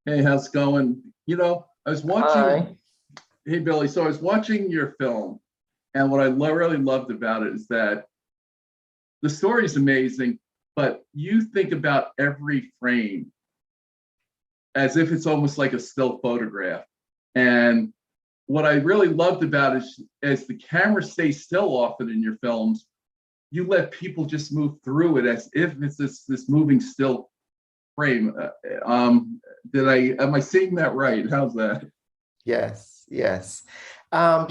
Hey, how's it going? I was Hi. watching, hey, Billy, so I was watching your film, and what I really loved about it is that the story is amazing, but you think about every frame as if it's almost like a still photograph. And what I really loved about it is as the camera stays still often in your films, you let people just move through it as if it's this moving still frame. Am I seeing that right? How's that? Yes, yes. Yeah,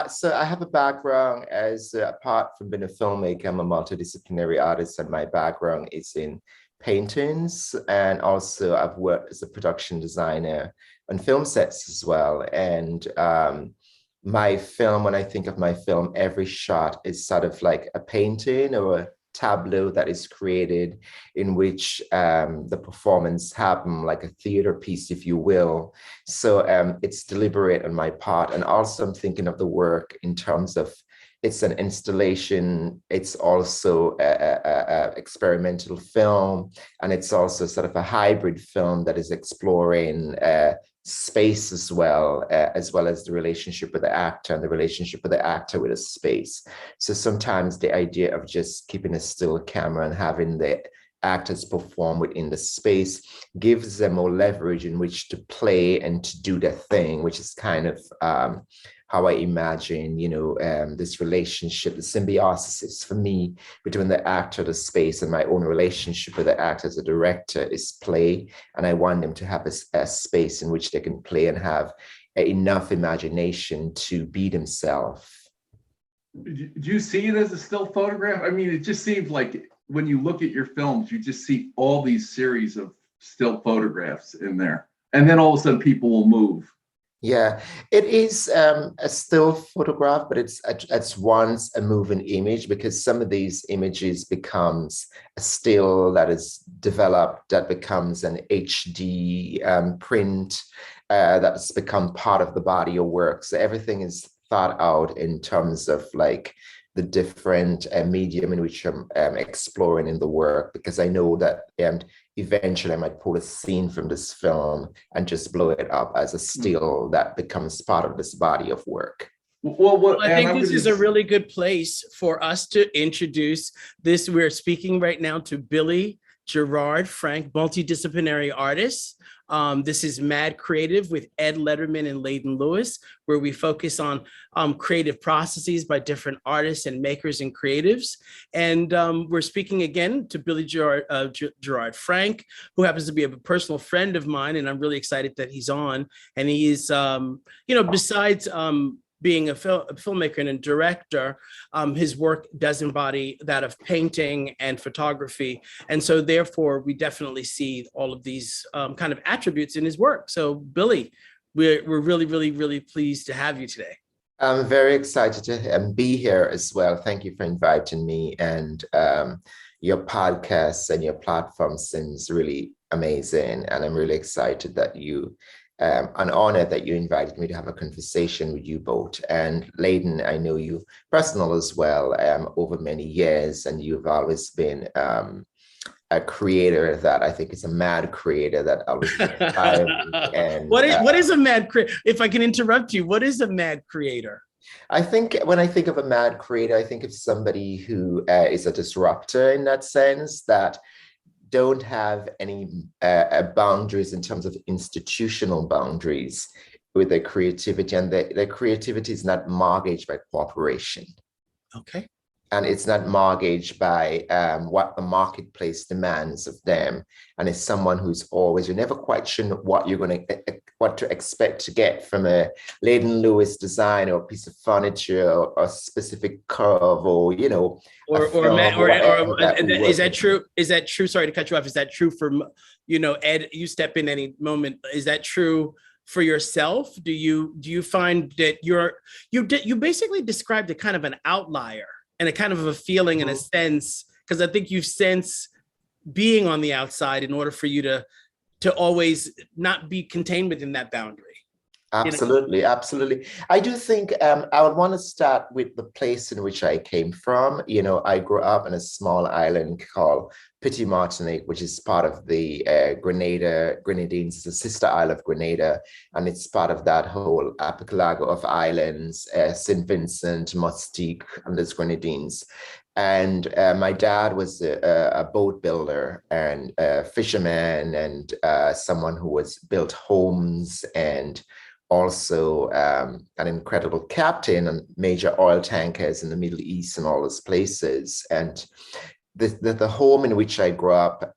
so I have a background as apart from being a filmmaker, I'm a multidisciplinary artist, and my background is in paintings, and also I've worked as a production designer on film sets as well. And my film, when I think of my film, every shot is sort of like a painting or a tableau that is created in which the performance happen like a theater piece, if you will. So it's deliberate on my part. And also I'm thinking of the work in terms of it's an installation, it's also a experimental film, and it's also sort of a hybrid film that is exploring space as well as the relationship with the actor and the relationship with the actor with a space. So sometimes the idea of just keeping a still camera and having the actors perform within the space gives them more leverage in which to play and to do their thing, which is kind of how I imagine, this relationship, the symbiosis for me between the actor, the space, and my own relationship with the actor as a director is play. And I want them to have a space in which they can play and have enough imagination to be themselves. Do you see it as a still photograph? I mean, it just seems like when you look at your films, you just see all these series of still photographs in there. And then all of a sudden people will move. Yeah, it is a still photograph, but it's once a moving image because some of these images becomes a still that is developed that becomes an HD print that's become part of the body of work. So everything is thought out in terms of like the different medium in which I'm exploring in the work, because I know that eventually I might pull a scene from this film and just blow it up as a still that becomes part of this body of work. Well, I think this is a really good place for us to introduce this. We're speaking right now to Billy Gerard Frank, multidisciplinary artist. This is Mad Creative with Ed Letterman and Layden Lewis, where we focus on creative processes by different artists and makers and creatives. And we're speaking again to Billy Gerard Frank, who happens to be a personal friend of mine, and I'm really excited that he's on. And he is, besides being a filmmaker and a director, his work does embody that of painting and photography. And so therefore, we definitely see all of these kind of attributes in his work. So Billy, we're really, really, really pleased to have you today. I'm very excited to be here as well. Thank you for inviting me. And your podcast and your platform seems really amazing. And I'm really excited that an honor that you invited me to have a conversation with you both. And Layden, I know you personal as well over many years, and you've always been a creator that I think is a mad creator that always and what is a mad creator? If I can interrupt you, what is a mad creator? I think when I think of a mad creator, I think of somebody who is a disruptor in that sense, that don't have any boundaries in terms of institutional boundaries with their creativity, and their creativity is not mortgaged by corporation. Okay. And it's not mortgaged by what the marketplace demands of them. And it's someone who's always, you're never quite sure what to expect to get from a Layden Lewis design or a piece of furniture or a specific curve or, is that true? Is that true? Sorry to cut you off. Is that true for, Ed, you step in any moment. Is that true for yourself? Do you find that you basically described a kind of an outlier and a kind of a feeling and a sense, because I think you sense being on the outside in order for you to always not be contained within that boundary? Absolutely, absolutely. I do think I would want to start with the place in which I came from. I grew up in a small island called Petit Martinique, which is part of the Grenadines. It's a sister isle of Grenada, and it's part of that whole archipelago of islands, St. Vincent, Mustique, and the Grenadines. And my dad was a boat builder and a fisherman, and someone who was built homes, and also an incredible captain on major oil tankers in the Middle East and all those places. And the home in which I grew up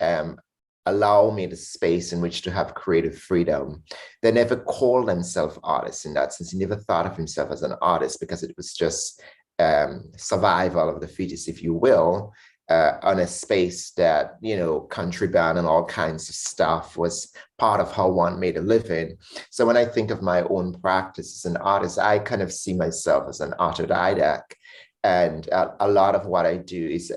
allow me the space in which to have creative freedom. They never called themselves artists in that sense. He never thought of himself as an artist because it was just survival of the fittest, if you will, on a space that, country band and all kinds of stuff was part of how one made a living. So when I think of my own practice as an artist, I kind of see myself as an autodidact. And a lot of what I do is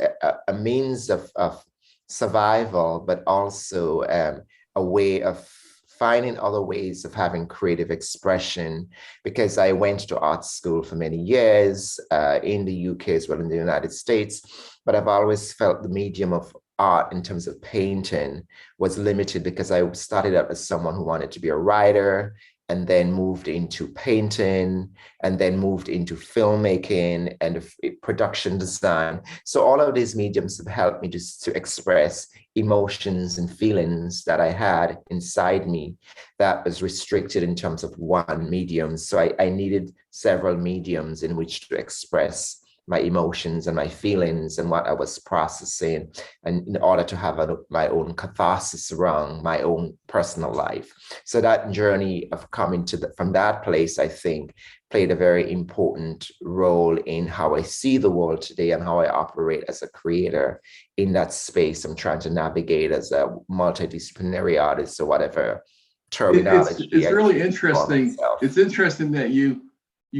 a means of survival, but also a way of finding other ways of having creative expression, because I went to art school for many years in the UK as well in the United States, but I've always felt the medium of art in terms of painting was limited, because I started out as someone who wanted to be a writer, and then moved into painting, and then moved into filmmaking and production design. So all of these mediums have helped me just to express emotions and feelings that I had inside me that was restricted in terms of one medium. So I needed several mediums in which to express my emotions and my feelings and what I was processing, and in order to have my own catharsis around my own personal life. So that journey of coming from that place, I think, played a very important role in how I see the world today and how I operate as a creator in that space I'm trying to navigate as a multidisciplinary artist, or whatever terminology. It's really interesting. It's interesting that you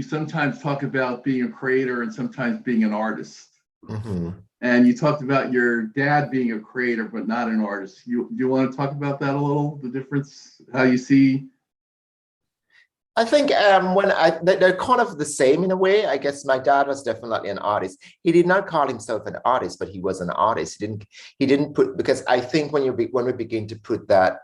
sometimes talk about being a creator and sometimes being an artist. Mm-hmm. And you talked about your dad being a creator, but not an artist. Do you want to talk about that a little, the difference, how you see? I think they're kind of the same in a way. I guess my dad was definitely an artist. He did not call himself an artist, but he was an artist. He didn't put, because I think when we begin to put that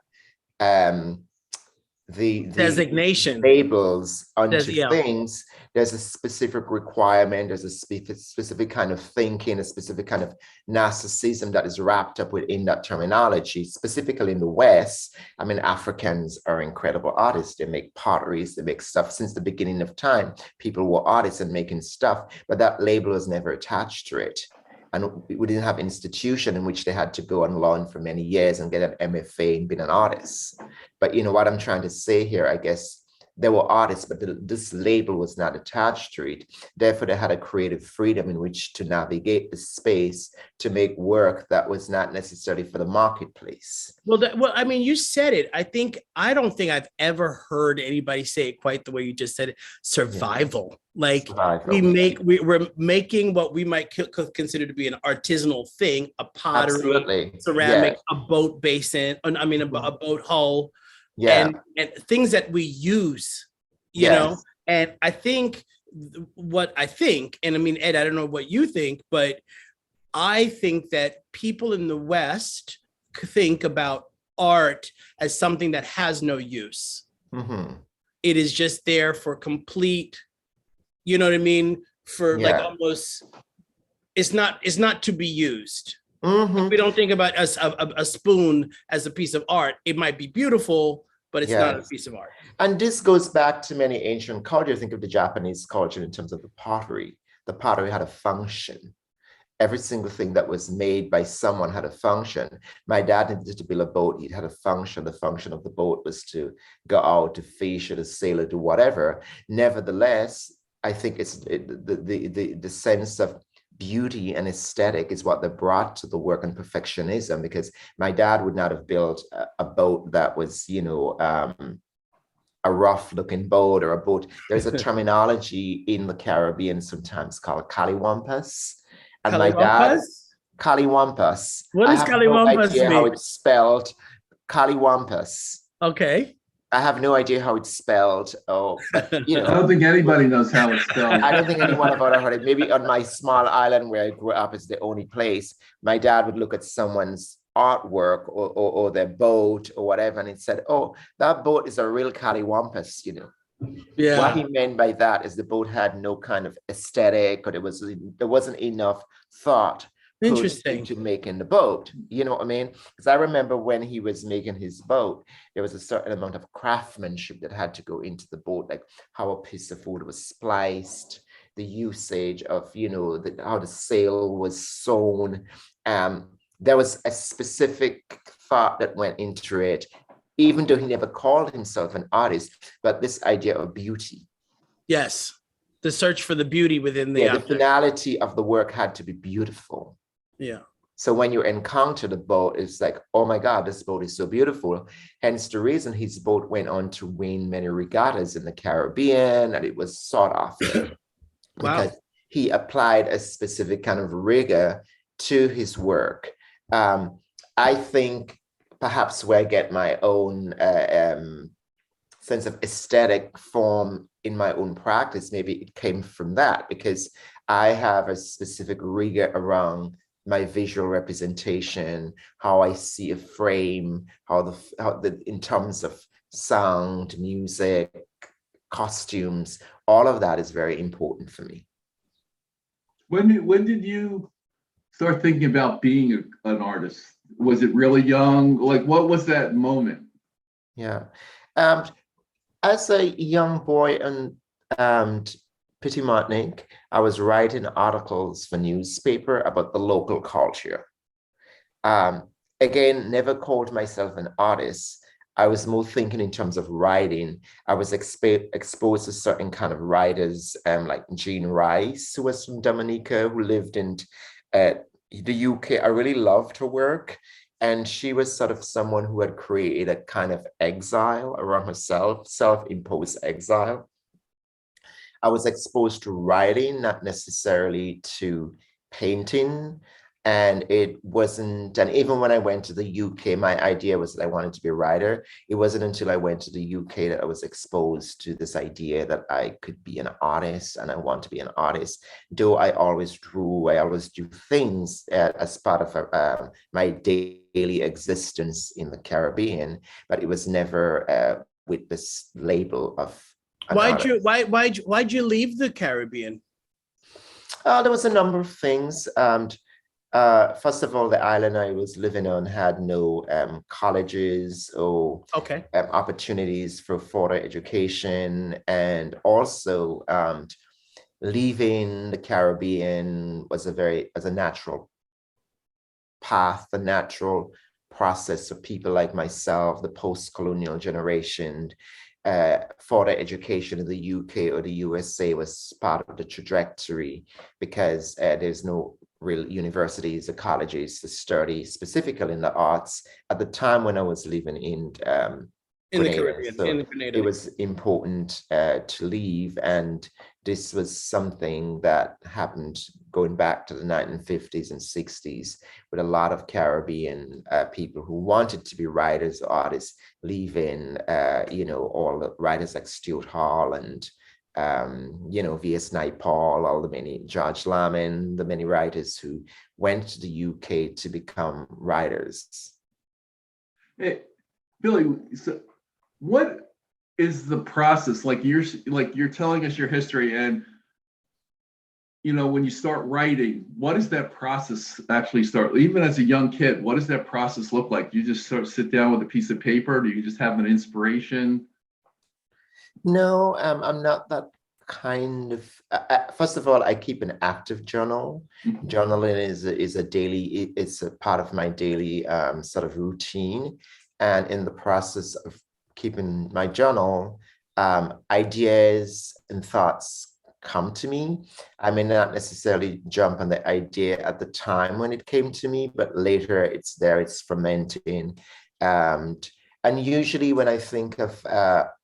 the designation labels onto things, there's a specific requirement, there's a specific kind of thinking, a specific kind of narcissism that is wrapped up within that terminology. Specifically in the West, I mean, Africans are incredible artists. They make potteries, they make stuff. Since the beginning of time, people were artists and making stuff, but that label was never attached to it. And we didn't have institution in which they had to go and learn for many years and get an MFA and being an artist. But what I'm trying to say here, I guess, there were artists, but this label was not attached to it. Therefore, they had a creative freedom in which to navigate the space to make work that was not necessarily for the marketplace. Well, I mean, you said it. I don't think I've ever heard anybody say it quite the way you just said it. Survival. We're making what we might consider to be an artisanal thing, a pottery, absolutely, ceramic, a boat basin, a boat hull. And things that we use, you know, and I think and I mean, Ed, I don't know what you think, but I think that people in the West think about art as something that has no use. Mm-hmm. It is just there for complete, you know what I mean? For like almost, it's not to be used. Mm-hmm. We don't think about a spoon as a piece of art. It might be beautiful, but it's not a piece of art. And this goes back to many ancient cultures. Think of the Japanese culture in terms of the pottery. The pottery had a function. Every single thing that was made by someone had a function. My dad needed to build a boat. He had a function. The function of the boat was to go out to fish or to sail or do whatever. Nevertheless, I think it's the sense of beauty and aesthetic is what they brought to the work, and perfectionism, because my dad would not have built a boat that was, a rough looking boat or a boat. There's a terminology in the Caribbean sometimes called caliwampas. And my dad, caliwampas. What does caliwampas mean? How it's spelled, caliwampas. Okay. I have no idea how it's spelled. Oh, but you I know, don't think anybody knows how it's spelled. I don't think anyone have ever heard it. Maybe on my small island where I grew up is the only place. My dad would look at someone's artwork or their boat or whatever, and it said, "Oh, that boat is a real cattywampus," you know. What he Yeah, meant by that is the boat had no kind of aesthetic, or there wasn't enough thought put interesting. into making the boat. You know what I mean? Because I remember when he was making his boat, there was a certain amount of craftsmanship that had to go into the boat, like how a piece of wood was spliced, the usage of, you know, how the sail was sewn. There was a specific thought that went into it, even though he never called himself an artist, but this idea of beauty. Yes, the search for the beauty within the Yeah, the object. finality of the work had to be beautiful. Yeah. So when you encounter the boat, it's like, oh my God, this boat is so beautiful. Hence the reason his boat went on to win many regattas in the Caribbean, and it was sought after because Wow. he applied a specific kind of rigor to his work. I think perhaps where I get my own sense of aesthetic form in my own practice, maybe it came from that, because I have a specific rigor around my visual representation, how I see a frame, how the in terms of sound, music, costumes, all of that is very important for me. When did you start thinking about being an artist? Was it really young? Like, what was that moment? Yeah. As a young boy and Petit Martinique, I was writing articles for newspaper about the local culture. Again, never called myself an artist. I was more thinking in terms of writing. I was exposed to certain kind of writers, like Jean Rice, who was from Dominica, who lived in the UK. I really loved her work. And she was sort of someone who had created a kind of exile around herself, self-imposed exile. I was exposed to writing, not necessarily to painting. And it wasn't, and even when I went to the UK, my idea was that I wanted to be a writer. It wasn't until I went to the UK that I was exposed to this idea that I could be an artist and I want to be an artist. Though I always drew, I always do things as part of my daily existence in the Caribbean, but it was never with this label of an artist. Why'd you leave the Caribbean? There was a number of things. First of all, the island I was living on had no colleges or Okay. opportunities for further education. And also leaving the Caribbean was a natural path, a natural process for people like myself, the post-colonial generation. Further education in the UK or the USA was part of the trajectory, because there's no real universities or colleges to study specifically in the arts at the time when I was living in the Grenada. Caribbean, So in Grenada. it was important to leave, and this was something that happened going back to the 1950s and 60s, with a lot of Caribbean people who wanted to be writers or artists leaving, all the writers like Stuart Hall and V.S. Naipaul, all the many, George Lamin, the many writers who went to the UK to become writers. Hey, Billy, so what is the process? Like you're telling us your history, and when you start writing, what does that process actually start? Even as a young kid, what does that process look like? You just sort of sit down with a piece of paper? Do you just have an inspiration? No, I'm not that kind of. First of all, I keep an active journal. Mhm. Journaling is a daily. It's a part of my daily sort of routine, and in the process of keeping my journal, ideas and thoughts come to me. I may not necessarily jump on the idea at the time when it came to me, but later it's there, it's fermenting. And usually when I think of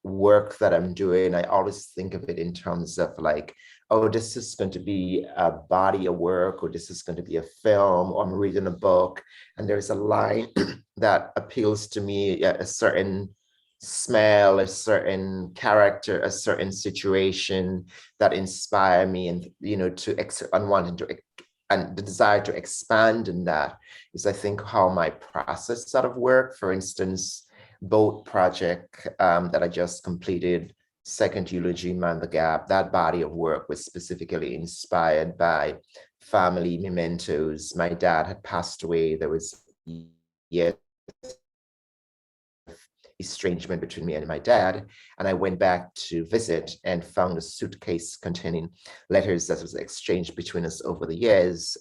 work that I'm doing, I always think of it in terms of like, oh, this is going to be a body of work, or this is going to be a film, or I'm reading a book, and there's a line that appeals to me, a certain smell, a certain character, a certain situation that inspire me, and and wanting to, and the desire to expand in that is, I think, how my process sort of work. For instance, boat project that I just completed, Second Eulogy, Man the Gap, that body of work was specifically inspired by family mementos. My dad had passed away. There was years estrangement between me and my dad, and I went back to visit and found a suitcase containing letters that was exchanged between us over the years,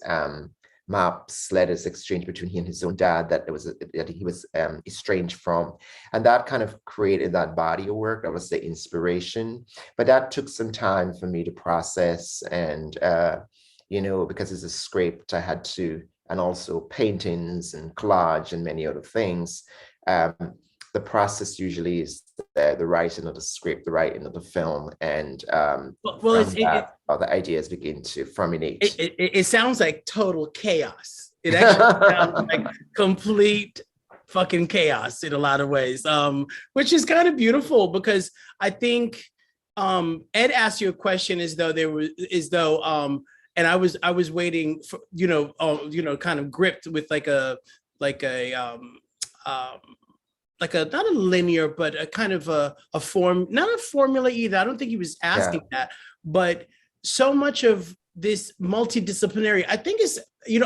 maps, letters exchanged between he and his own dad that he was estranged from, and that kind of created that body of work. That was the inspiration, but that took some time for me to process, and because it's a script, I had to, and also paintings and collage and many other things. The process usually is the writing of the script, the writing of the film, and other ideas begin to formulate. It sounds like total chaos. It actually sounds like complete fucking chaos in a lot of ways, which is kind of beautiful, because I think Ed asked you a question as though and I was waiting for kind of gripped with not a linear, but a kind of a form, not a formula either. I don't think he was asking that, but so much of this multidisciplinary, I think is,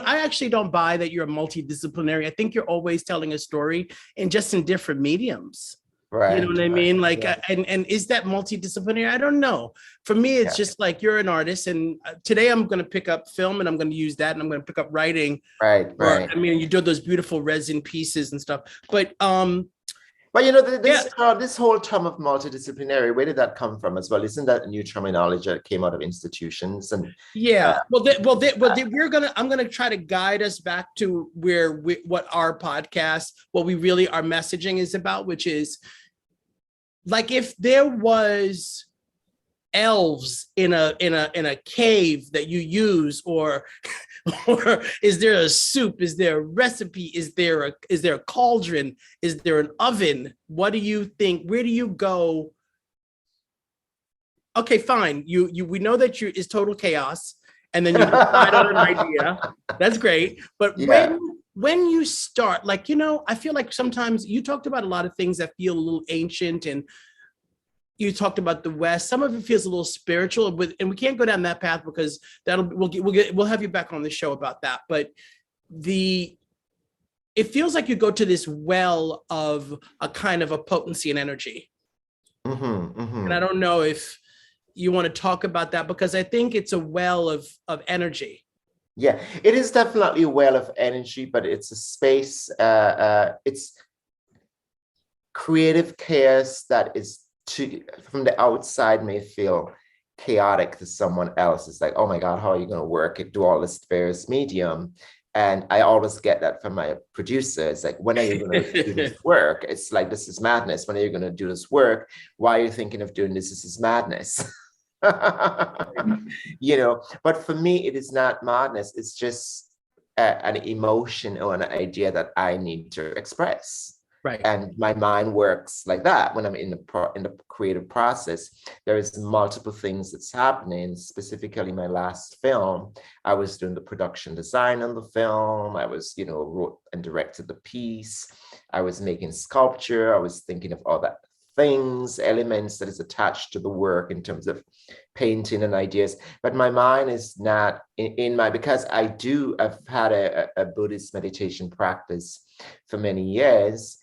I actually don't buy that you're a multidisciplinary. I think you're always telling a story in different mediums. Right. You know what I mean? Like, and is that multidisciplinary? I don't know. For me, it's just like, you're an artist, and today I'm going to pick up film, and I'm going to use that, and I'm going to pick up writing. Right. I mean, you do those beautiful resin pieces and stuff, but this whole term of multidisciplinary, where did that come from as well? Isn't that a new terminology that came out of institutions? And I'm gonna try to guide us back to what our podcast, what we really, our messaging is about, which is like, if there was elves in a cave that you use, or is there a soup, is there a recipe, is there a cauldron, is there an oven? What do you think? Where do you go? Okay, fine, we know that is total chaos, and then you decide on an idea. That's great, but when you start, I feel like sometimes you talked about a lot of things that feel a little ancient, and you talked about the West. Some of it feels a little spiritual, and we can't go down that path, because we'll have you back on the show about that. But it feels like you go to this well of a kind of a potency and energy. And I don't know if you want to talk about that, because I think it's a well of energy. Yeah, it is definitely a well of energy, but it's a space, it's creative chaos that is, from the outside, may feel chaotic to someone else. It's like, oh my God, how are you going to work it, do all this various medium? And I always get that from my producer. It's like, when are you going to do this work? It's like, this is madness. When are you going to do this work? Why are you thinking of doing this? This is madness. But for me, it is not madness. It's just an emotion or an idea that I need to express. Right. And my mind works like that when I'm in the creative process. There is multiple things that's happening. Specifically, my last film, I was doing the production design on the film. I was, wrote and directed the piece. I was making sculpture. I was thinking of all that things, elements that is attached to the work in terms of painting and ideas. But my mind is not because I've had a Buddhist meditation practice for many years.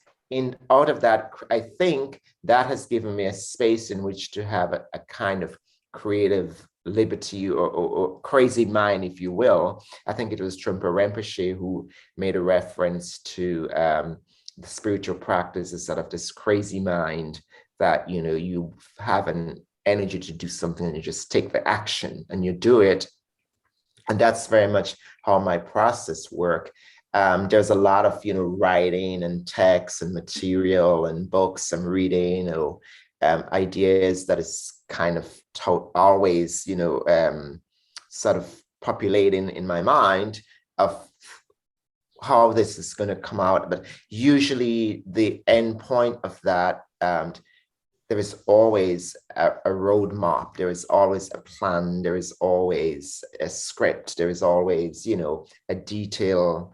Out of that, I think that has given me a space in which to have a kind of creative liberty or crazy mind, if you will. I think it was Trungpa Rinpoche who made a reference to the spiritual practice as sort of this crazy mind that, you have an energy to do something and you just take the action and you do it. And that's very much how my process works. There's a lot of, writing and text and material and books I'm reading, ideas that is kind of always, sort of populating in my mind of how this is going to come out. But usually the end point of that there is always a roadmap. There is always a plan. There is always a script. There is always, a detail,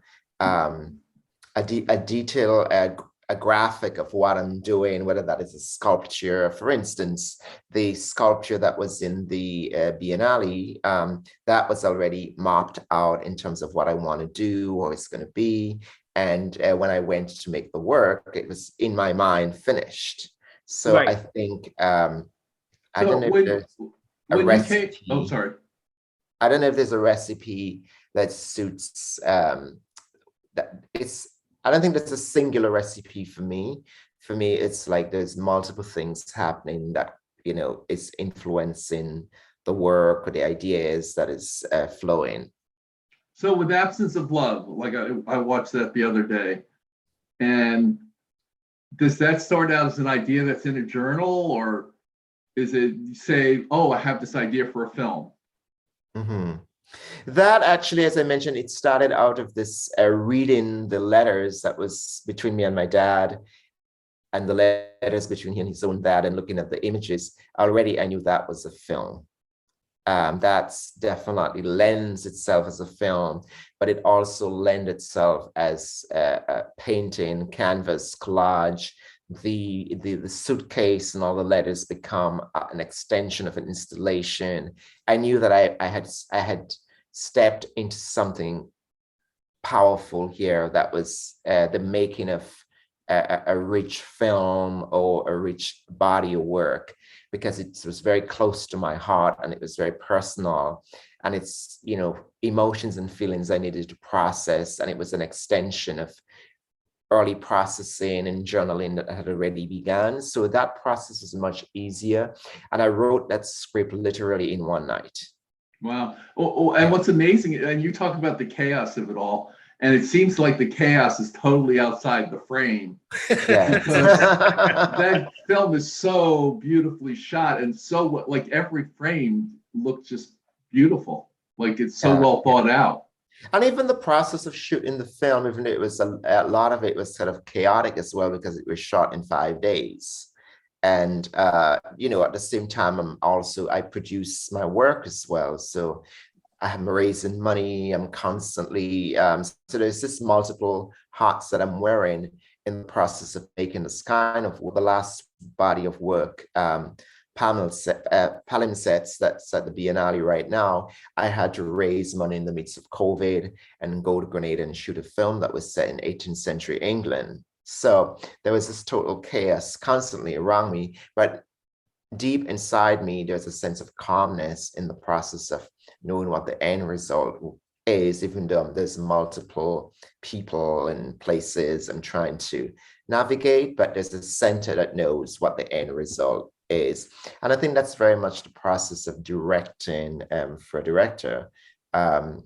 a graphic of what I'm doing, whether that is a sculpture. For instance, the sculpture that was in the Biennale, that was already mapped out in terms of what I want to do, or it's going to be. And when I went to make the work, it was in my mind finished. So Right. I think I don't know if there's a recipe. Oh, sorry. I don't know if there's a recipe that suits that. I don't think there's a singular recipe for me. For me, it's like there's multiple things happening that is influencing the work or the ideas that is flowing. So with Absence of Love, like I watched that the other day, and does that start out as an idea that's in a journal, or is it say, oh, I have this idea for a film? Mm-hmm. That actually, as I mentioned, it started out of this reading the letters that was between me and my dad, and the letters between he and his own dad, and looking at the images. Already, I knew that was a film. That's definitely lends itself as a film, but it also lends itself as a painting, canvas, collage. The suitcase and all the letters become an extension of an installation. I knew that I had stepped into something powerful here that was the making of a rich film or a rich body of work, because it was very close to my heart and it was very personal, and it's emotions and feelings I needed to process, and it was an extension of early processing and journaling that had already begun. So that process was much easier, and I wrote that script literally in one night. Wow. And what's amazing, and you talk about the chaos of it all, and it seems like the chaos is totally outside the frame. Yeah. Because that film is so beautifully shot, and so like every frame looked just beautiful. Like it's so well thought out. And even the process of shooting the film, even it was a lot of it was sort of chaotic as well, because it was shot in 5 days. And, at the same time, I produce my work as well. So I'm raising money, I'm constantly, so there's this multiple hats that I'm wearing in the process of making this kind of the last body of work. Palimpsests that's at the Biennale right now. I had to raise money in the midst of COVID and go to Grenada and shoot a film that was set in 18th century England. So there was this total chaos constantly around me, but deep inside me, there's a sense of calmness in the process of knowing what the end result is, even though there's multiple people and places I'm trying to navigate, but there's a center that knows what the end result is. And I think that's very much the process of directing for a director.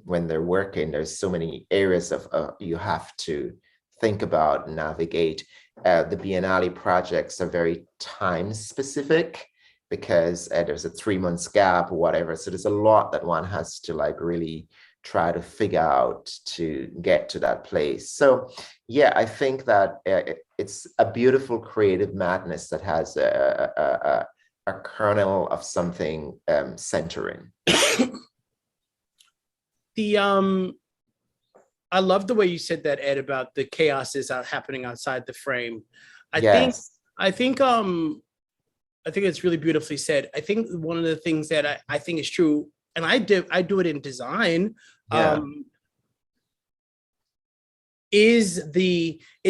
When they're working, there's so many areas of you have to think about and navigate. The Biennale projects are very time specific, because there's a 3 months gap or whatever. So there's a lot that one has to really try to figure out to get to that place. So yeah, I think that it's a beautiful creative madness that has a kernel of something centering. I love the way you said that, Ed, about the chaos is happening outside the frame. I think it's really beautifully said. I think one of the things that I think is true, and I do it in design, is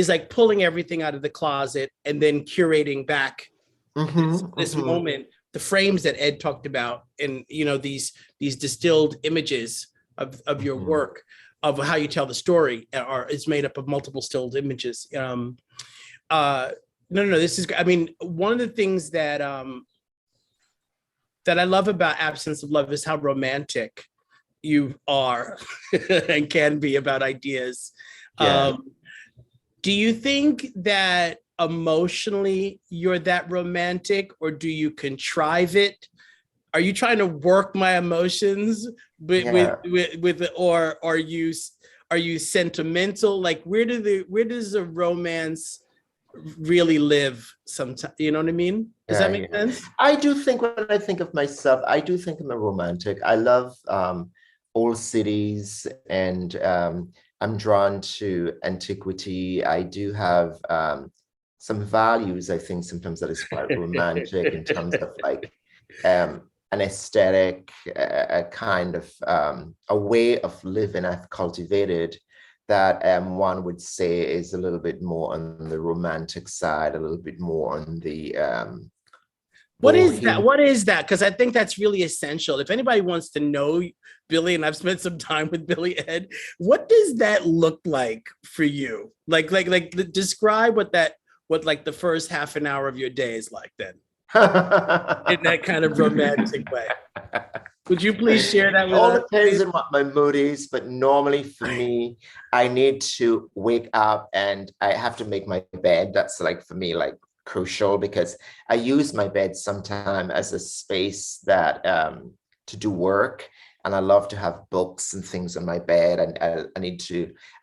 like pulling everything out of the closet and then curating back this moment, the frames that Ed talked about, and these distilled images of your work, of how you tell the story, it's made up of multiple stilled images. This is, one of the things that that I love about Absence of Love is how romantic you are and can be about ideas. Yeah. Do you think that emotionally you're that romantic, or do you contrive it? Are you trying to work my emotions with or are you sentimental? Like where does the romance really live sometimes. You know what I mean? Does that make sense? I do think when I think of myself, I do think I'm a romantic. I love old cities, and I'm drawn to antiquity. I do have some values, I think, sometimes that is quite romantic in terms of like an aesthetic, a kind of a way of living I've cultivated that one would say is a little bit more on the romantic side, a little bit more on the what is that? What is that? Because I think that's really essential. If anybody wants to know Billy, and I've spent some time with Billy Ed, what does that look like for you? Like describe what like the first half an hour of your day is like then. In that kind of romantic way. Would you please share that with us? It all depends on what my mood is, but normally for me, I need to wake up and I have to make my bed. That's like for me, like crucial, because I use my bed sometimes as a space that to do work. And I love to have books and things on my bed. And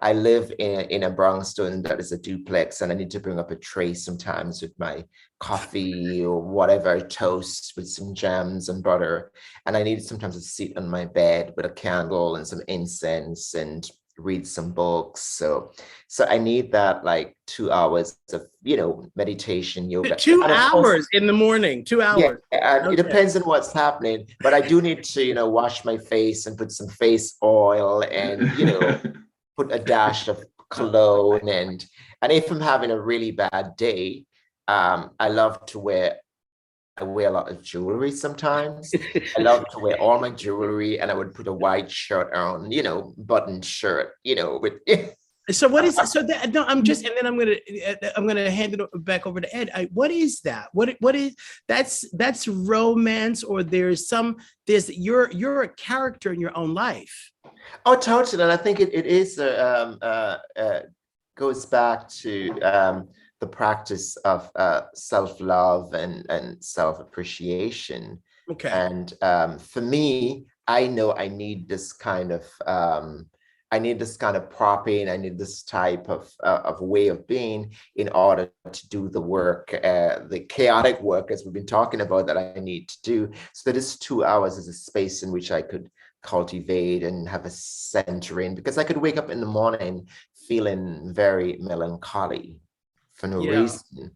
I live in a brownstone that is a duplex, and I need to bring up a tray sometimes with my coffee or whatever, toast with some jams and butter. And I need sometimes to sit on my bed with a candle and some incense and read some books. So I need that like 2 hours of, meditation, yoga. 2 hours in the morning, 2 hours. Yeah, okay. It depends on what's happening, but I do need to, wash my face and put some face oil and, put a dash of cologne. And if I'm having a really bad day, I love to wear a lot of jewelry sometimes. I love to wear all my jewelry, and I would put a white shirt on, button shirt, with. So what is so that? No, I'm then I'm gonna hand it back over to Ed. What is that? What is that's romance, or there's you're a character in your own life. Oh, totally, and I think it is goes back to the practice of self-love and self-appreciation. Okay. And for me, I know I need this kind of propping. I need this type of way of being in order to do the work, the chaotic work, as we've been talking about, that I need to do. So this 2 hours is a space in which I could cultivate and have a centering, because I could wake up in the morning feeling very melancholy for no reason.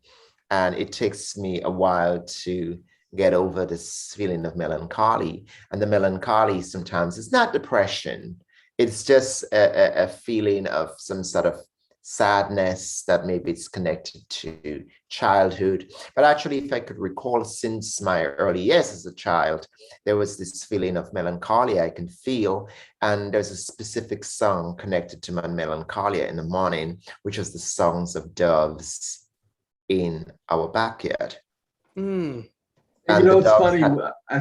And it takes me a while to get over this feeling of melancholy. And the melancholy sometimes is not depression. It's just a feeling of some sort of sadness that maybe it's connected to childhood. But actually, if I could recall, since my early years as a child, there was this feeling of melancholy I can feel. And there's a specific song connected to my melancholia in the morning, which was the songs of doves in our backyard. And it's funny,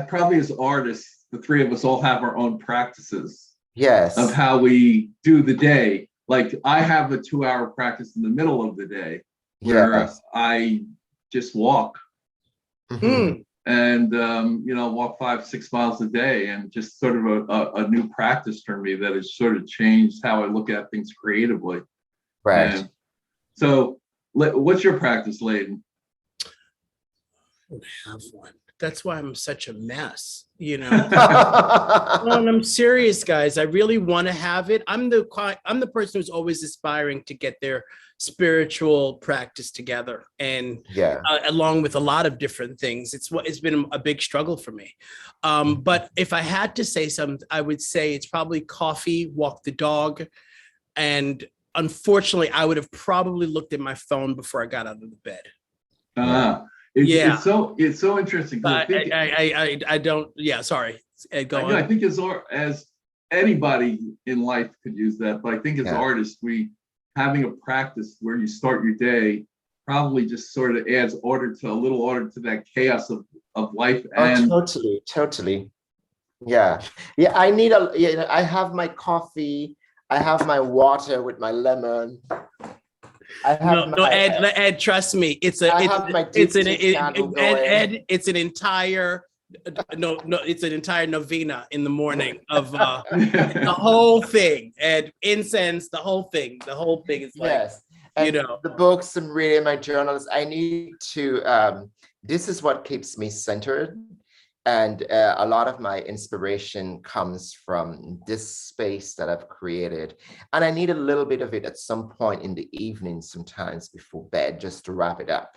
probably as artists, the three of us all have our own practices. Yes. Of how we do the day. Like I have a 2-hour practice in the middle of the day where I just walk and, walk 5-6 miles a day, and just sort of a new practice for me that has sort of changed how I look at things creatively. Right. And so what's your practice, Layden? I don't have one. That's why I'm such a mess, No, and I'm serious, guys. I really want to have it. I'm the person who's always aspiring to get their spiritual practice together, and along with a lot of different things. It's been a big struggle for me. But if I had to say something, I would say it's probably coffee, walk the dog, and unfortunately, I would have probably looked at my phone before I got out of the bed. It's so interesting. I don't. Yeah, sorry. Go on. I think as anybody in life could use that, but I think as artists, having a practice where you start your day probably just sort of adds a little order to that chaos of life. And totally. Yeah. I need I have my coffee. I have my water with my lemon. Ed, trust me. It's an entire novena in the morning of the whole thing, and incense, the whole thing is like. Yes. you And know. the books and reading my journals, I need to, this is what keeps me centered. And a lot of my inspiration comes from this space that I've created. And I need a little bit of it at some point in the evening, sometimes before bed, just to wrap it up.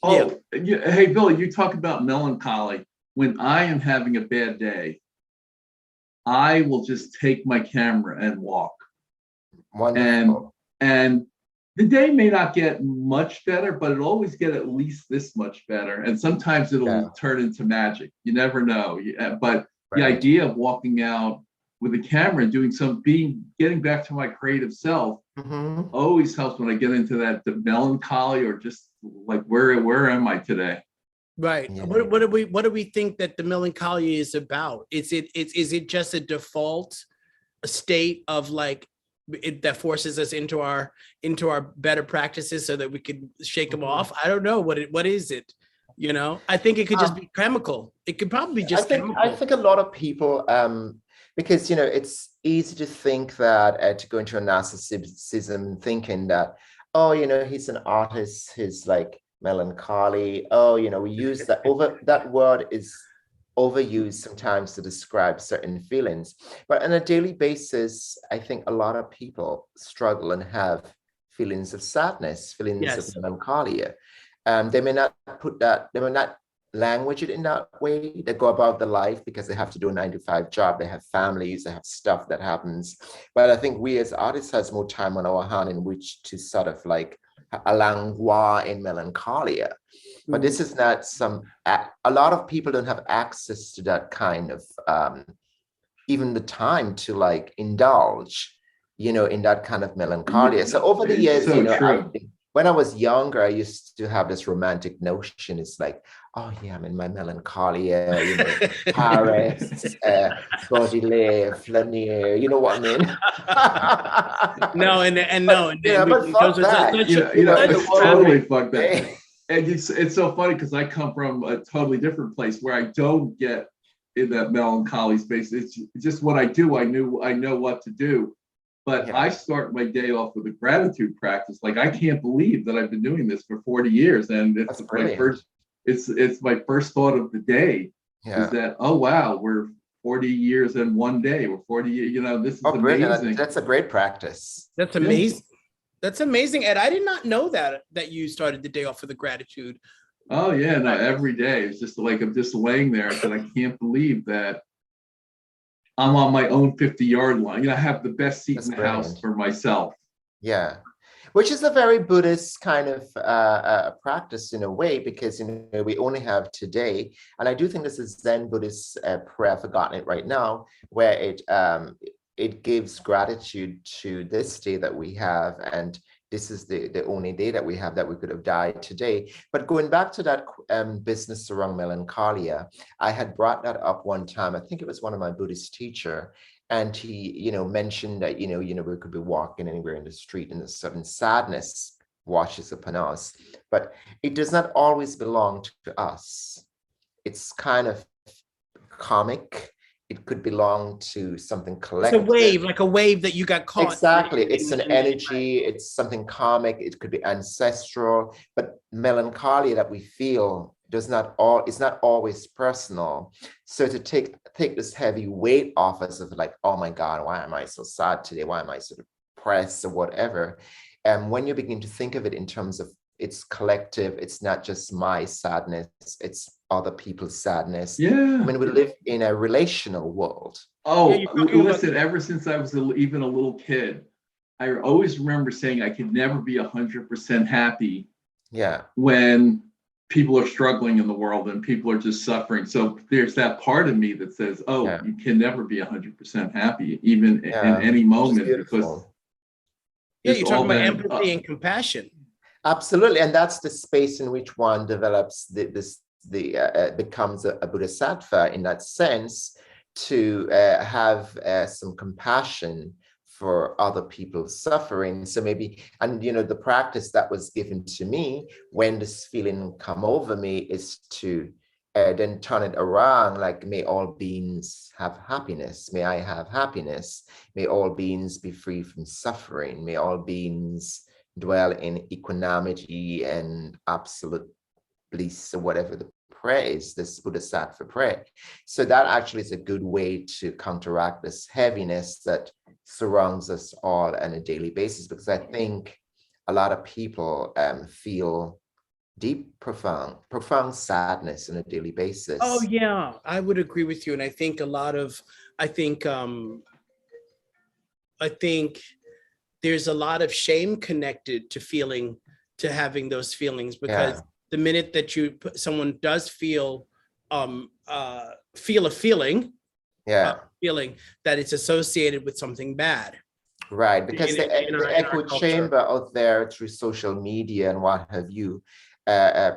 Yeah. Oh, hey, Billy, you talk about melancholy. When I am having a bad day, I will just take my camera and walk. Wonderful. And the day may not get much better, but it'll always get at least this much better. And sometimes it'll turn into magic. You never know. But the idea of walking out with a camera and doing getting back to my creative self always helps when I get into the melancholy or just like, where am I today? Right. Yeah. What do we think that the melancholy is about? Is it just a default state of like that forces us into our better practices so that we could shake them off? I don't know what is it, you know. I think it could just be chemical. It could probably be just chemical. I think a lot of people, because you know, it's easy to think that to go into a narcissism, thinking that, oh, you know, he's an artist, he's like melancholy. Oh, you know, we use that word is overused sometimes to describe certain feelings. But on a daily basis, I think a lot of people struggle and have feelings of sadness, feelings of melancholia. They may not language it in that way. They go about their life because they have to do a 9-to-5 job. They have families, they have stuff that happens. But I think we as artists has more time on our hand in which to sort of like a languor in melancholia. But this is not a lot of people don't have access to that kind of, even the time to like indulge, you know, in that kind of melancholia. So over the years, you know, when I was younger, I used to have this romantic notion. It's like, oh yeah, I'm in my melancholia, you know, Paris, Baudelaire, Flaneur, you know what I mean? No, but fuck that. It's totally fuck that. And it's so funny because I come from a totally different place where I don't get in that melancholy space. It's just what I do. I know what to do. But I start my day off with a gratitude practice. Like, I can't believe that I've been doing this for 40 years. And it's my first thought of the day is that, oh, wow, we're 40 years in one day. We're 40 years, you know, this is amazing. That's a great practice. That's amazing. That's amazing, Ed. I did not know that you started the day off with a gratitude. Oh, yeah. No, every day. It's just like, I'm just laying there. I said, I can't believe that I'm on my own 50-yard line. You know, I have the best seat in the house for myself. Yeah, which is a very Buddhist kind of practice in a way, because, you know, we only have today. And I do think this is Zen Buddhist prayer, I've forgotten it right now, where it gives gratitude to this day that we have. And this is the only day that we have that we could have died today. But going back to that business around melancholia, I had brought that up one time. I think it was one of my Buddhist teacher, and he, you know, mentioned that, you know, we could be walking anywhere in the street and a sudden sadness washes upon us, but it does not always belong to us. It's kind of comic. It could belong to something collective. It's a wave, like a wave that you got caught. Exactly. It's an energy. It's something karmic. It could be ancestral. But melancholia that we feel is not always personal. So to take this heavy weight off us of like, oh my God, why am I so sad today? Why am I so depressed or whatever? And when you begin to think of it in terms of it's collective, it's not just my sadness, it's other people's sadness. Yeah. I mean, we live in a relational world. Oh, listen, ever since I was even a little kid, I always remember saying I could never be 100% happy. Yeah. When people are struggling in the world and people are just suffering. So there's that part of me that says, oh, you can never be 100% happy, even in any moment, because you're talking about empathy and compassion. Absolutely. And that's the space in which one develops becomes a bodhisattva in that sense, to have some compassion for other people's suffering. So maybe, and you know, the practice that was given to me when this feeling come over me is to then turn it around, like, may all beings have happiness. May I have happiness. May all beings be free from suffering. May all beings dwell in equanimity and absolute bliss, or whatever the prayer is, this Buddha sat for prayer. So that actually is a good way to counteract this heaviness that surrounds us all on a daily basis, because I think a lot of people feel deep, profound sadness on a daily basis. Oh yeah, I would agree with you. And I think I think there's a lot of shame connected to having those feelings, because the minute that someone does feel a feeling, feeling that it's associated with something bad. Right, because the echo chamber out there through social media and what have you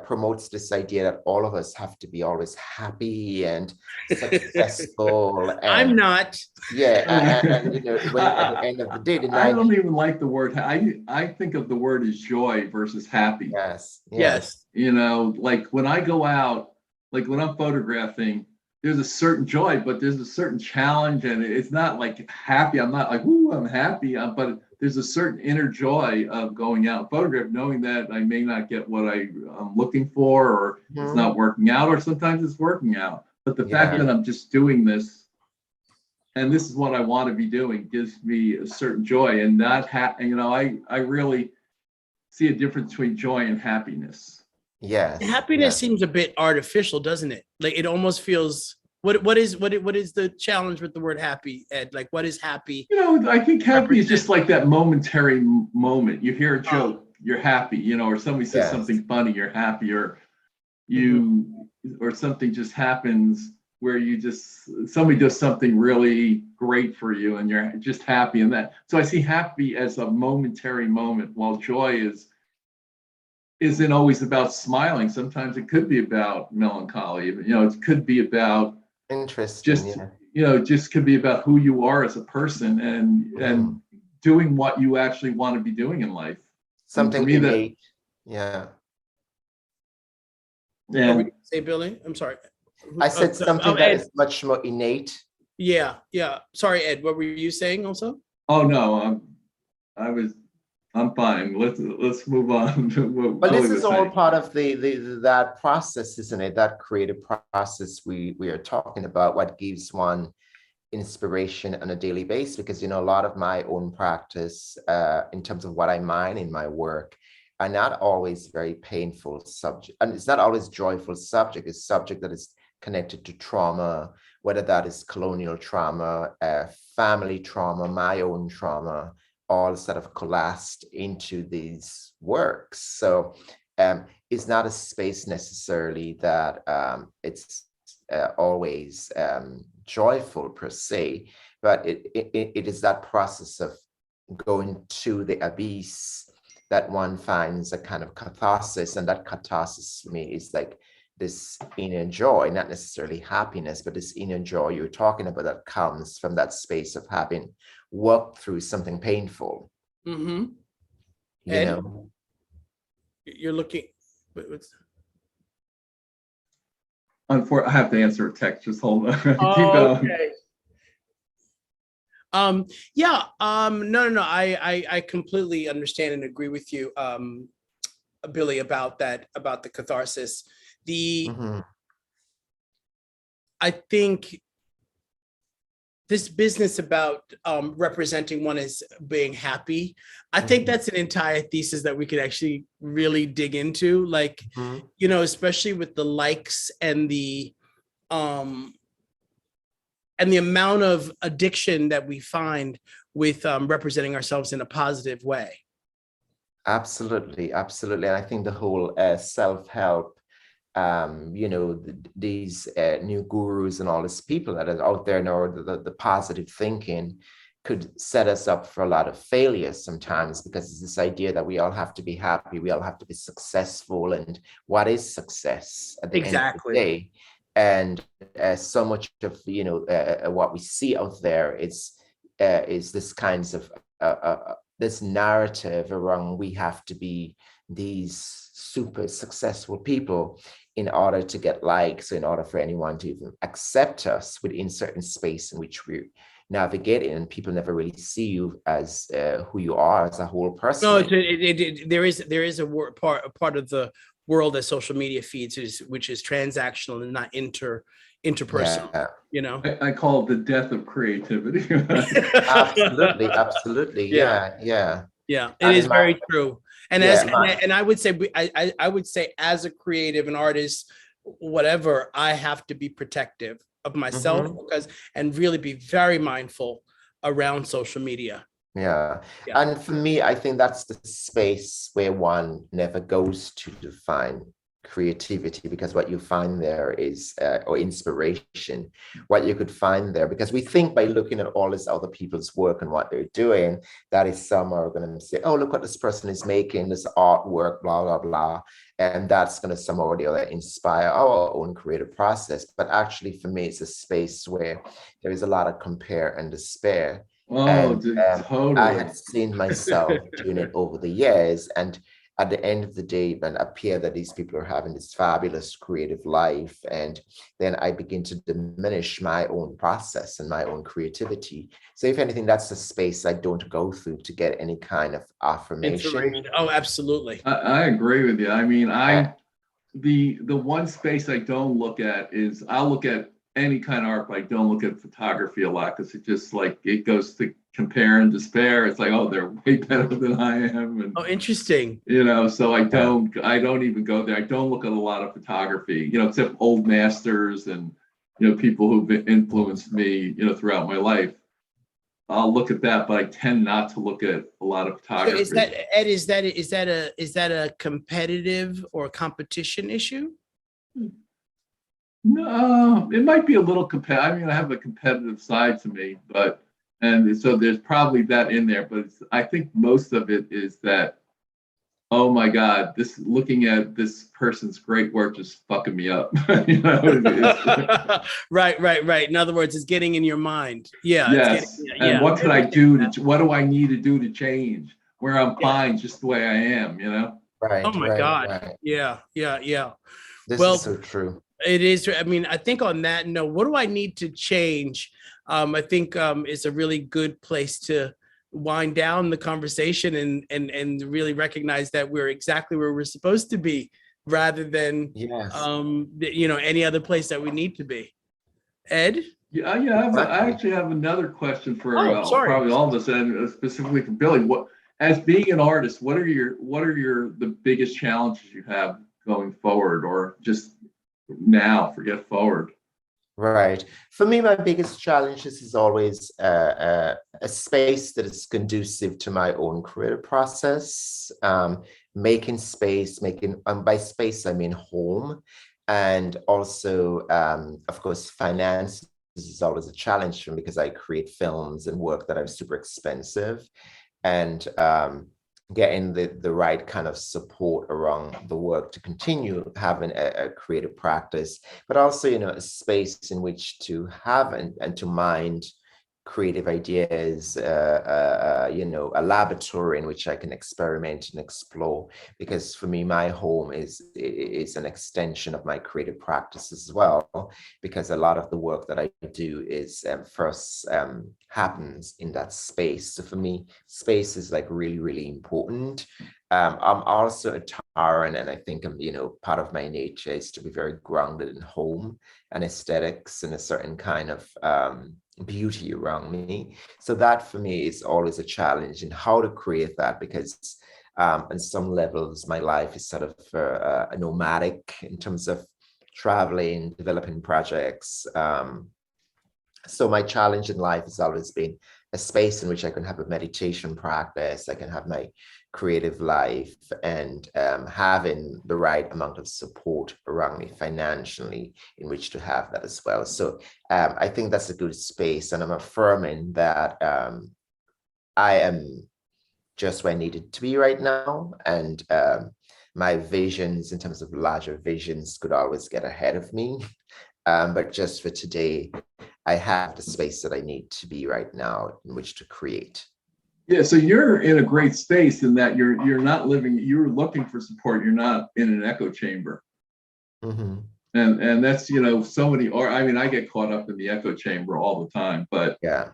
promotes this idea that all of us have to be always happy and successful. And, I'm not. Yeah, and you know, at the end of the day, I don't even like the word. I think of the word as joy versus happy. Yes. You know, like when I go out, like when I'm photographing, there's a certain joy, but there's a certain challenge, and it's not like happy. I'm not like, ooh, I'm happy, but there's a certain inner joy of going out and photograph, knowing that I may not get what I'm looking for, or it's not working out, or sometimes it's working out. But the fact that I'm just doing this, and this is what I want to be doing, gives me a certain joy. And that, I really see a difference between joy and happiness. Yes. Happiness seems a bit artificial, doesn't it? Like it almost feels. What is the challenge with the word happy, Ed? Like what is happy? You know, I think happy is just like that momentary moment. You hear a joke, you're happy, you know, or somebody says something funny, you're happy, or or something just happens where somebody does something really great for you and you're just happy in that. So I see happy as a momentary moment, while joy isn't always about smiling. Sometimes it could be about melancholy. You know, it could be about just could be about who you are as a person and doing what you actually want to be doing in life. Something innate. What were you say, Billy? I'm sorry. I said something that is much more innate. Yeah. Sorry, Ed. What were you saying also? Oh no, I'm fine. Let's move on to what But Billy this is all saying. part of that process, isn't it? That creative process we are talking about, what gives one inspiration on a daily basis. Because, you know, a lot of my own practice in terms of what I mine in my work are not always very painful subject, and it's not always joyful subject. It's subject that is connected to trauma, whether that is colonial trauma, family trauma, my own trauma, all sort of coalesced into these works. So it's not a space necessarily that it's always joyful per se, but it is that process of going to the abyss that one finds a kind of catharsis. And that catharsis for me is like this inner joy, not necessarily happiness, but this inner joy you're talking about that comes from that space of having worked through something painful. You know, you're looking. Unfortunately, I have to answer a text. Just hold on. Keep going. No. I completely understand and agree with you, Billy, about the catharsis. I think this business about representing one as being happy, I think that's an entire thesis that we could actually really dig into, like, you know, especially with the likes and the amount of addiction that we find with representing ourselves in a positive way. Absolutely. And I think the whole self-help, you know, these new gurus and all these people that are out there now, the positive thinking could set us up for a lot of failures sometimes, because it's this idea that we all have to be happy, we all have to be successful. And what is success at the end of the day? And so much of, you know, what we see out there is this kinds of this narrative around we have to be these super successful people in order to get likes, in order for anyone to even accept us within certain space in which navigate in, and people never really see you as who you are as a whole person. No, there is a part of the world that social media feeds which is transactional and not interpersonal. Yeah. You know, I call it the death of creativity. Absolutely. Yeah. Yeah, it And is in very true. And yeah, and I would say I would say as a creative, an artist, whatever, I have to be protective of myself because and really be very mindful around social media. Yeah. Yeah. And for me, I think that's the space where one never goes to define creativity, because what you find there is, or inspiration, what you could find there, because we think by looking at all this other people's work and what they're doing, that is some are going to say, oh, look what this person is making, this artwork, blah, blah, blah. And that's going to somehow or the other inspire our own creative process. But actually, for me, it's a space where there is a lot of compare and despair. Oh, And totally. I had seen myself doing it over the years. And at the end of the day, when it appear that these people are having this fabulous creative life, and then I begin to diminish my own process and my own creativity. So if anything, that's the space I don't go through to get any kind of affirmation. Oh, absolutely. I agree with you. I mean, the one space I don't look at is I'll look at any kind of art, but I don't look at photography a lot because it just like it goes to compare and despair. It's like, oh, they're way better than I am. And Oh, interesting. you know, so I don't even go there. I don't look at a lot of photography, you know, except old masters and, you know, people who've influenced me, you know, throughout my life. I'll look at that, but I tend not to look at a lot of photography. So is that, Ed, is that a competitive or competition issue? No, it might be a little competitive. I mean, I have a competitive side to me, but and so there's probably that in there. But I think most of it is that, oh my God, this looking at this person's great work is fucking me up. You know, Right. In other words, it's getting in your mind. Yeah. Yes. And what can I do? What do I need to do to change? Where I'm fine just the way I am. You know. Right. Oh my God. Right. Yeah. This Well, is so true. it is. I mean, I think on that note, what do I need to change? I think it's a really good place to wind down the conversation and really recognize that we're exactly where we're supposed to be, rather than any other place that we need to be. Ed? Yeah. I actually have another question for sorry. probably all of us, and specifically for Billy. What, as being an artist, what are the biggest challenges you have going forward, or just now, forget forward? Right. For me, my biggest challenge is always a space that is conducive to my own creative process, making space, by space, I mean home. And also, of course, finance is always a challenge for me because I create films and work that are super expensive. And getting the right kind of support around the work to continue having a creative practice, but also, you know, a space in which to have and to mind creative ideas, a laboratory in which I can experiment and explore. Because for me, my home is an extension of my creative practice as well, because a lot of the work that I do is first happens in that space. So for me, space is like really, really important. I'm also a Taran, and I think part of my nature is to be very grounded in home and aesthetics and a certain kind of beauty around me. So that for me is always a challenge in how to create that, because on some levels my life is sort of a nomadic in terms of traveling, developing projects. So my challenge in life has always been a space in which I can have a meditation practice, I can have my creative life, and having the right amount of support around me financially in which to have that as well. So I think that's a good space, and I'm affirming that I am just where I needed to be right now, and my visions in terms of larger visions could always get ahead of me. But just for today, I have the space that I need to be right now in which to create. Yeah, so you're in a great space in that you're not living, you're looking for support, you're not in an echo chamber. Mm-hmm. And that's, so many, or I mean, I get caught up in the echo chamber all the time, but yeah,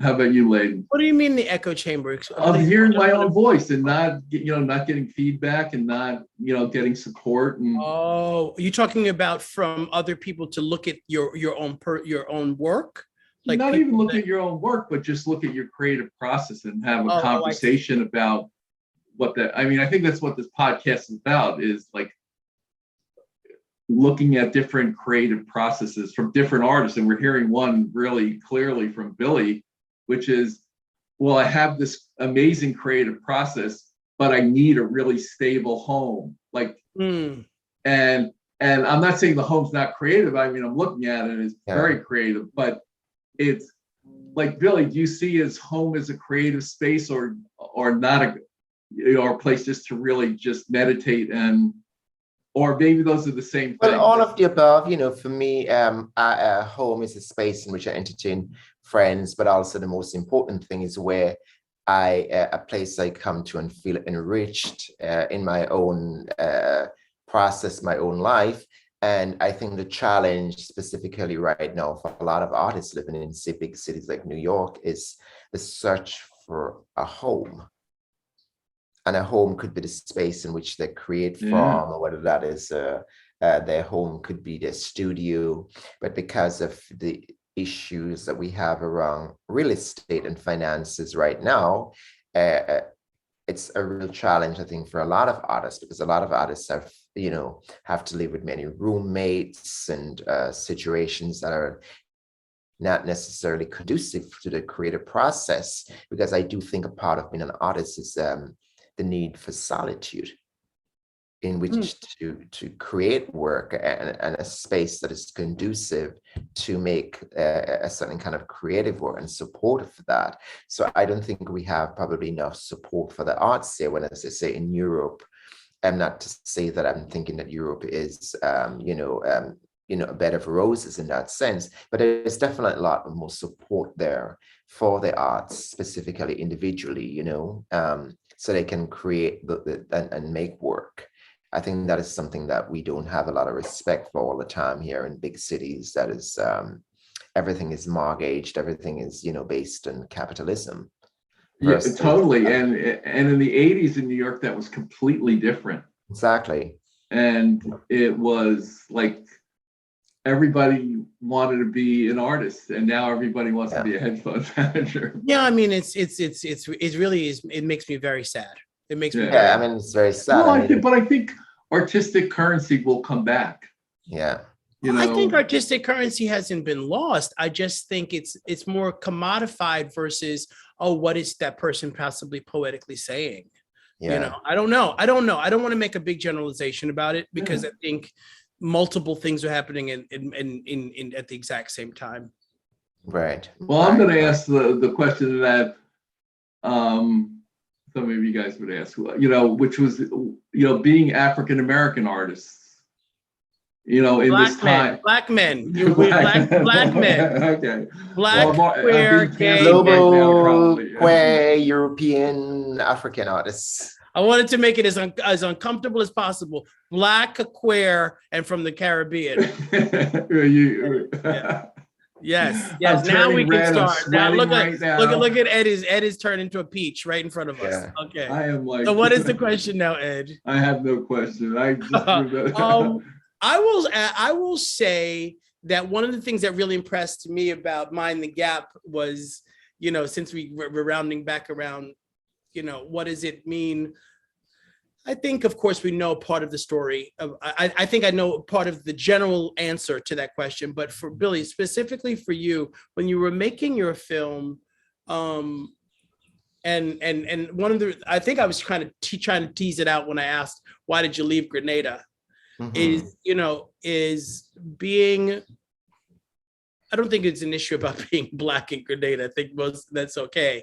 How about you, Layden? What do you mean the echo chamber? Of hearing my own voice and not getting feedback and not, getting support. And Oh, are you talking about from other people to look at your own work? Like not even look that, at your own work, but just look at your creative process and have a Oh, conversation about what that, I think that's what this podcast is about, is like looking at different creative processes from different artists. And we're hearing one really clearly from Billy, which is, well, I have this amazing creative process, but I need a really stable home. Like, and I'm not saying the home's not creative. I mean, I'm looking at it as very creative, but it's like, Billy, do you see his home as a creative space or not a place just to really just meditate, and or maybe those are the same thing? Well, all of the above. For me, home is a space in which I entertain friends, but also the most important thing is where a place I come to and feel enriched in my own process, my own life. And I think the challenge specifically right now for a lot of artists living in big cities like New York is the search for a home. And a home could be the space in which they create from, or whether that is their home could be their studio. But because of the issues that we have around real estate and finances right now, it's a real challenge, I think, for a lot of artists, because a lot of artists have to live with many roommates and situations that are not necessarily conducive to the creative process. Because I do think a part of being an artist is the need for solitude in which to create work and a space that is conducive to make a certain kind of creative work and support for that. So I don't think we have probably enough support for the arts here. When, as I say, in Europe, I'm not to say that I'm thinking that Europe is, a bed of roses in that sense, but there's definitely a lot more support there for the arts, specifically individually, so they can create and make work. I think that is something that we don't have a lot of respect for all the time here in big cities. That is, everything is mortgaged, everything is, based on capitalism. Yeah, totally. And in the 80s in New York, that was completely different. Exactly. And it was like everybody wanted to be an artist, and now everybody wants to be a headphone manager. Yeah, I mean, it really is. It makes me very sad. It makes me. I mean, it's very sad. Well, I think artistic currency will come back. Yeah. I think artistic currency hasn't been lost. I just think it's more commodified versus, what is that person possibly poetically saying? Yeah. I don't know. I don't want to make a big generalization about it, because I think multiple things are happening in at the exact same time. Right. Well, I'm going to ask the question that some of you guys would ask, which was, being African American artists, in this time. Black men. Black men. Okay. Black, queer, gay. Global, queer, European, African artists. I wanted to make it as uncomfortable as possible. Black, queer, and from the Caribbean. Yes. Now we can start. Now look at Ed is turned into a peach right in front of us. Okay. I am like. So what is the question now, Ed? I have no question. I will say that one of the things that really impressed me about Mind the Gap was, since we were rounding back around, what does it mean? I think, of course, we know part of the story. I think I know part of the general answer to that question. But for Billy, specifically for you, when you were making your film, and one of the, I think I was kind of trying to tease it out when I asked, why did you leave Grenada? Is being, I don't think it's an issue about being Black in Grenada. I think that's okay.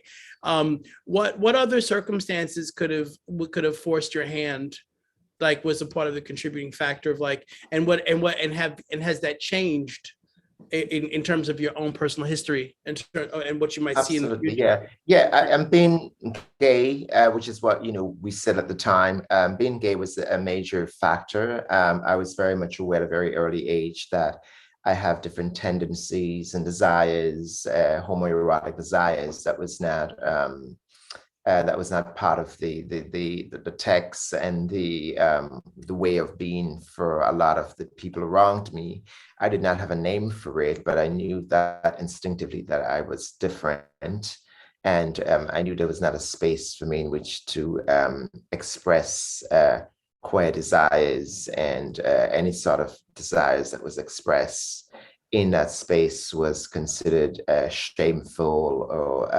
What other circumstances could have forced your hand, like was a part of the contributing factor of like, and has that changed in terms of your own personal history and what you might see in the future? And being gay, which is what we said at the time, being gay was a major factor. I was very much aware at a very early age that I have different tendencies and desires, homoerotic desires. That was not part of the text and the way of being for a lot of the people around me. I did not have a name for it, but I knew that instinctively that I was different. And I knew there was not a space for me in which to express queer desires, and any sort of desires that was expressed in that space was considered shameful, or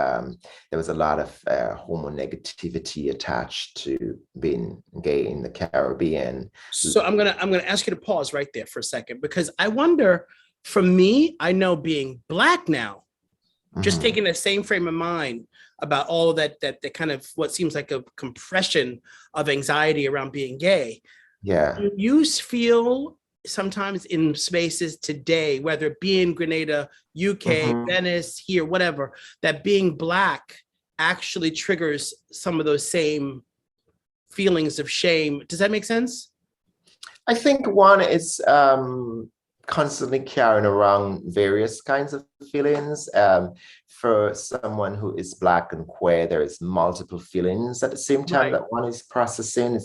there was a lot of homonegativity attached to being gay in the Caribbean. So I'm gonna ask you to pause right there for a second, because I wonder, for me, I know being Black now, just taking the same frame of mind about all that kind of what seems like a compression of anxiety around being gay. Yeah. Do you feel sometimes in spaces today, whether it be in Grenada, UK, Venice, here, whatever, that being Black actually triggers some of those same feelings of shame? Does that make sense? I think one is constantly carrying around various kinds of feelings. For someone who is Black and queer, there is multiple feelings at the same time that one is processing.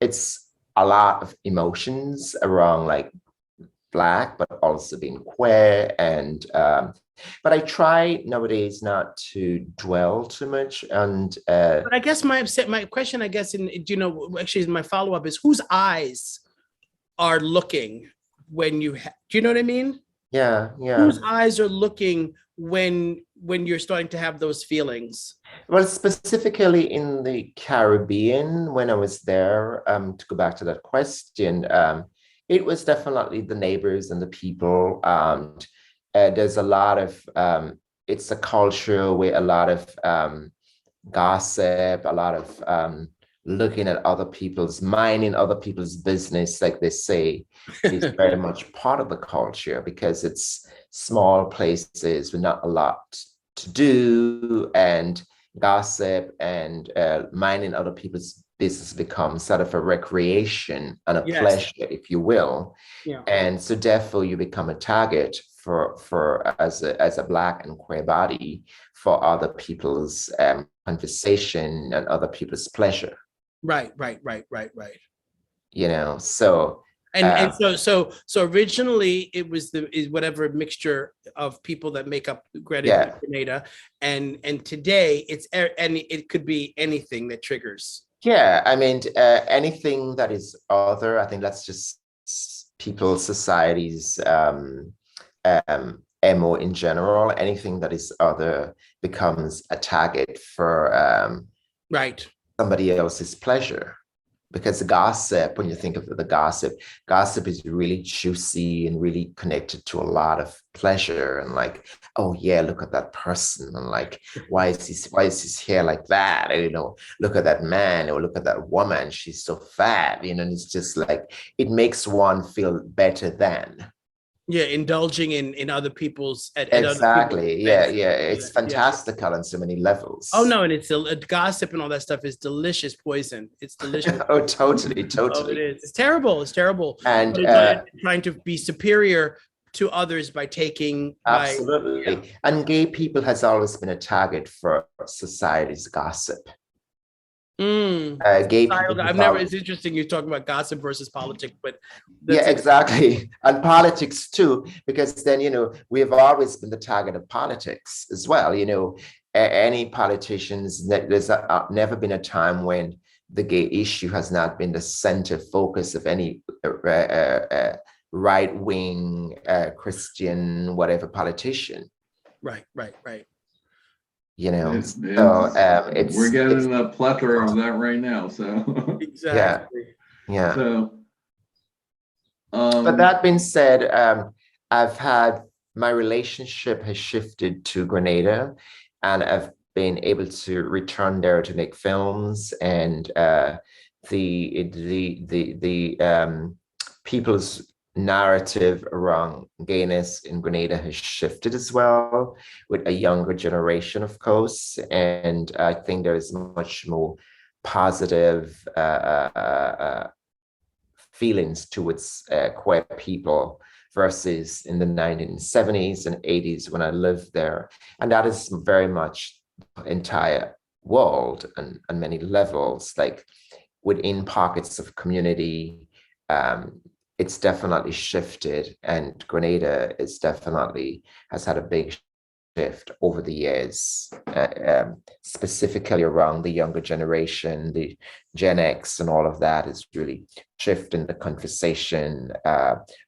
It's a lot of emotions around like Black, but also being queer. And but I try nowadays not to dwell too much. And but I guess my question, I guess, actually my follow-up is, whose eyes are looking when do you know what I mean? Yeah. Whose eyes are looking when you're starting to have those feelings? Well, specifically in the Caribbean, when I was there, to go back to that question, it was definitely the neighbors and the people. There's a lot of, it's a culture where a lot of gossip, a lot of looking at other people's, minding other people's business, like they say, is very much part of the culture, because it's small places with not a lot to do, and gossip and minding other people's business becomes sort of a recreation and a pleasure, if you will. Yeah. And so therefore you become a target for as a Black and queer body for other people's conversation and other people's pleasure. Right. You know, so so originally it was whatever mixture of people that make up Grenada, and today it could be anything that triggers. Yeah, I mean, anything that is other, I think that's just people's societies MO in general. Anything that is other becomes a target for somebody else's pleasure. Because the gossip, when you think of the gossip is really juicy and really connected to a lot of pleasure, and like, oh yeah, look at that person, and like, why is his hair like that? And, look at that man, or look at that woman, she's so fat, and it's just like, it makes one feel better than. Yeah, indulging in other people's exactly. It's fantastical on so many levels. Oh no, and it's gossip and all that stuff is delicious poison. It's delicious. Oh, totally. Oh, it is. It's terrible. And trying to be superior to others by taking absolutely. And gay people has always been a target for society's gossip. Gay people. It's interesting you're talking about gossip versus politics, but exactly. And politics too, because then, we have always been the target of politics as well. Any politicians, there's never been a time when the gay issue has not been the center focus of any right-wing Christian, whatever politician. Right. We're getting a plethora of that right now. So exactly. Yeah. So, but that being said, my relationship has shifted to Grenada, and I've been able to return there to make films, and the people's narrative around gayness in Grenada has shifted as well, with a younger generation, of course. And I think there is much more positive feelings towards queer people versus in the 1970s and 80s when I lived there. And that is very much the entire world and on many levels, like within pockets of community. It's definitely shifted, and Grenada is definitely has had a big shift over the years, specifically around the younger generation, the Gen X and all of that is really shifting the conversation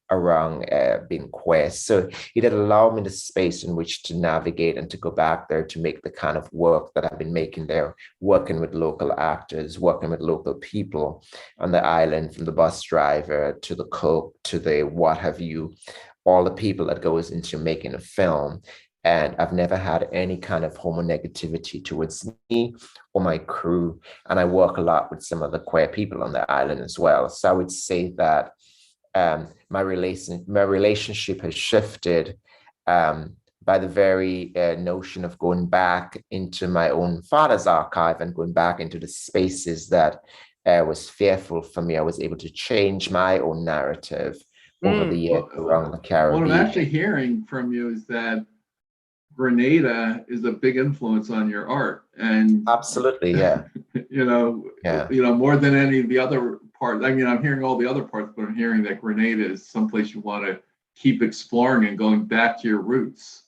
around being queer. So it had allowed me the space in which to navigate and to go back there to make the kind of work that I've been making there, working with local actors, working with local people on the island, from the bus driver to the cook to the what have you, all the people that goes into making a film. And I've never had any kind of homonegativity towards me or my crew. And I work a lot with some of the queer people on the island as well. So I would say that my relationship has shifted by the very notion of going back into my own father's archive and going back into the spaces that was fearful for me. I was able to change my own narrative over the years around the Caribbean. What I'm actually hearing from you is that Grenada is a big influence on your art, and absolutely, yeah. you know, more than any of the other parts. I mean, I'm hearing all the other parts, but I'm hearing that Grenada is someplace you want to keep exploring and going back to your roots.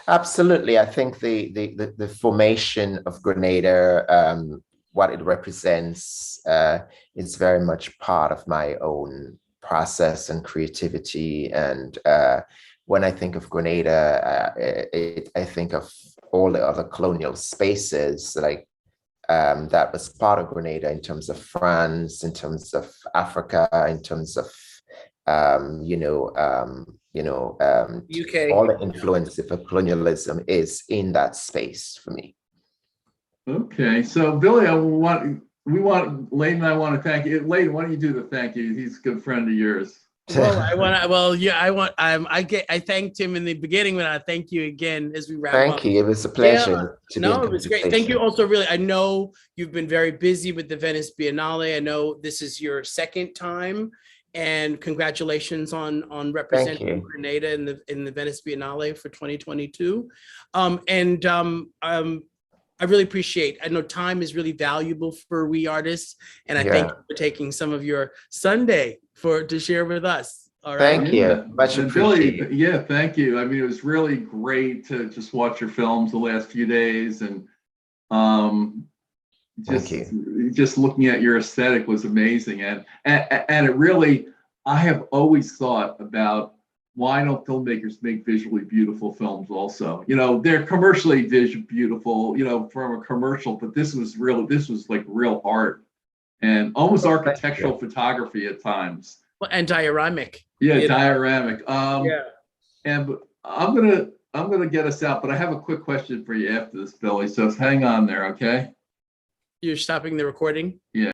Absolutely, I think the formation of Grenada, what it represents, is very much part of my own process and creativity. And when I think of Grenada, I think of all the other colonial spaces like that was part of Grenada, in terms of France, in terms of Africa, in terms of UK. all the influence of colonialism is in that space for me. Okay, so Billy, Lane and I want to thank you. Lane, why don't you do the thank you? He's a good friend of yours. I thanked him in the beginning, when I thank you again as we wrap up. Thank you. It was a pleasure. It was great. Thank you also, really. I know you've been very busy with the Venice Biennale. I know this is your second time, and congratulations on representing Grenada in the Venice Biennale for 2022. I really appreciate, I know time is really valuable for we artists, and I thank you for taking some of your Sunday to share with us. All right. Thank you. Much appreciated. Billy, yeah, thank you. I mean, it was really great to just watch your films the last few days, and just looking at your aesthetic was amazing. And it really, I have always thought about, why don't filmmakers make visually beautiful films also? You know, they're commercially beautiful, you know, from a commercial, but this was like real art and almost architectural photography at times. Well, and dioramic. Yeah, dioramic. And I'm gonna get us out, but I have a quick question for you after this, Billy. So hang on there, okay? You're stopping the recording? Yeah.